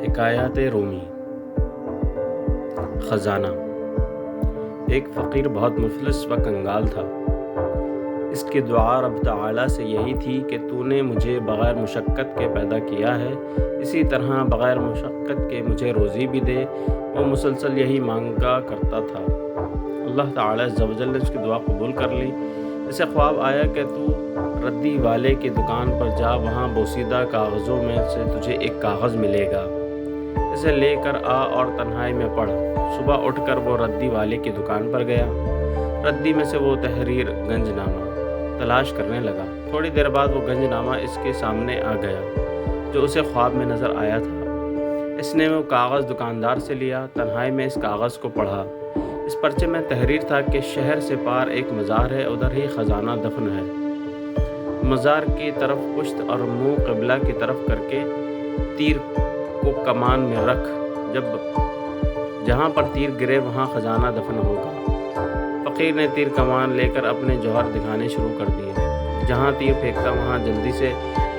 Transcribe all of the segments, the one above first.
حکایات رومی۔ خزانہ۔ ایک فقیر بہت مفلس و کنگال تھا۔ اس کی دعا رب تعالیٰ سے یہی تھی کہ تو نے مجھے بغیر مشقت کے پیدا کیا ہے، اسی طرح بغیر مشقت کے مجھے روزی بھی دے۔ وہ مسلسل یہی مانگا کرتا تھا۔ اللہ تعالیٰ عز و جل نے اس کی دعا قبول کر لی۔ اسے خواب آیا کہ تو ردی والے کی دکان پر جا، وہاں بوسیدہ کاغذوں میں سے تجھے ایک کاغذ ملے گا، اسے لے کر آ اور تنہائی میں پڑھ۔ صبح اٹھ کر وہ ردی والے کی دکان پر گیا۔ ردی میں سے وہ تحریر گنج نامہ تلاش کرنے لگا۔ تھوڑی دیر بعد وہ گنج نامہ اس کے سامنے آ گیا جو اسے خواب میں نظر آیا تھا۔ اس نے وہ کاغذ دکاندار سے لیا، تنہائی میں اس کاغذ کو پڑھا۔ اس پرچے میں تحریر تھا کہ شہر سے پار ایک مزار ہے، ادھر ہی خزانہ دفن ہے۔ مزار کی طرف پشت اور منہ قبلہ کی طرف کر کے تیر کو کمان میں رکھ، جہاں پر تیر گرے وہاں خزانہ دفن ہوگا۔ فقیر نے تیر کمان لے کر اپنے جوہر دکھانے شروع کر دیے۔ جہاں تیر پھینکتا وہاں جلدی سے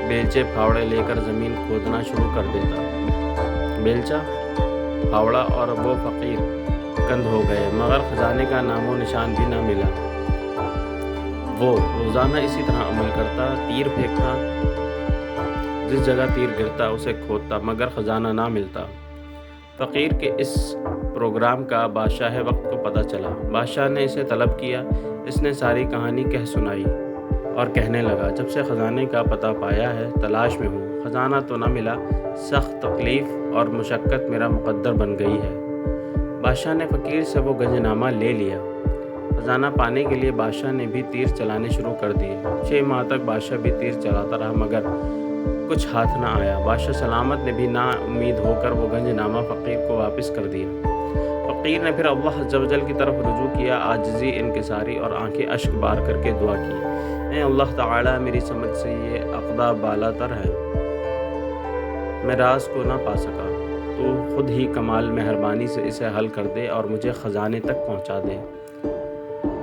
بیلچے پھاوڑے لے کر زمین کھودنا شروع کر دیتا۔ بیلچا، پھاوڑا اور وہ فقیر کند ہو گئے، مگر خزانے کا نام و نشان بھی نہ ملا۔ وہ روزانہ اسی طرح عمل کرتا، تیر پھینکتا، جس جگہ تیر گرتا اسے کھودتا، مگر خزانہ نہ ملتا۔ فقیر کے اس پروگرام کا بادشاہ وقت کو پتہ چلا۔ بادشاہ نے اسے طلب کیا۔ اس نے ساری کہانی کہہ سنائی اور کہنے لگا، جب سے خزانے کا پتہ پایا ہے تلاش میں ہوں، خزانہ تو نہ ملا، سخت تکلیف اور مشقت میرا مقدر بن گئی ہے۔ بادشاہ نے فقیر سے وہ گنج نامہ لے لیا۔ خزانہ پانے کے لیے بادشاہ نے بھی تیر چلانے شروع کر دیے۔ 6 ماہ تک بادشاہ بھی تیر چلاتا رہا، مگر کچھ ہاتھ نہ آیا۔ بادشاہ سلامت نے بھی نا امید ہو کر وہ گنج نامہ فقیر کو واپس کر دیا۔ فقیر نے پھر اللہ عز و جل کی طرف رجوع کیا، عاجزی، انکساری اور آنکھیں اشک بار کر کے دعا کی، اے اللہ تعالیٰ، میری سمجھ سے یہ عقدہ بالا تر ہے، میں راز کو نہ پا سکا، تو خود ہی کمال مہربانی سے اسے حل کر دے اور مجھے خزانے تک پہنچا دے۔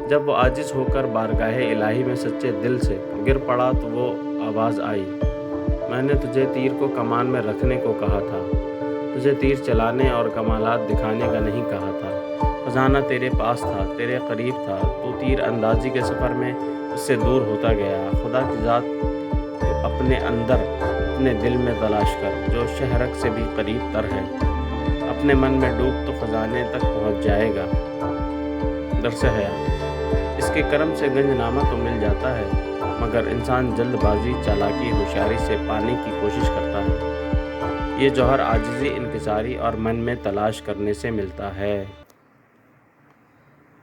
جب وہ عاجز ہو کر بارگاہ الہی میں سچے دل سے گر پڑا تو وہ آواز آئی، میں نے تجھے تیر کو کمان میں رکھنے کو کہا تھا، تجھے تیر چلانے اور کمالات دکھانے کا نہیں کہا تھا۔ خزانہ تیرے پاس تھا، تیرے قریب تھا، تو تیر اندازی کے سفر میں اس سے دور ہوتا گیا۔ خدا کی ذات تو اپنے اندر، اپنے دل میں تلاش کر، جو شہرک سے بھی قریب تر ہے۔ اپنے من میں ڈوب تو خزانے تک پہنچ جائے گا۔ درس حیات۔ اس کے کرم سے گنج نامہ تو مل جاتا ہے، مگر انسان جلد بازی، چالاکی، ہوشیاری سے پانے کی کوشش کرتا ہے۔ یہ جوہر عاجزی، انکساری اور من میں تلاش کرنے سے ملتا ہے۔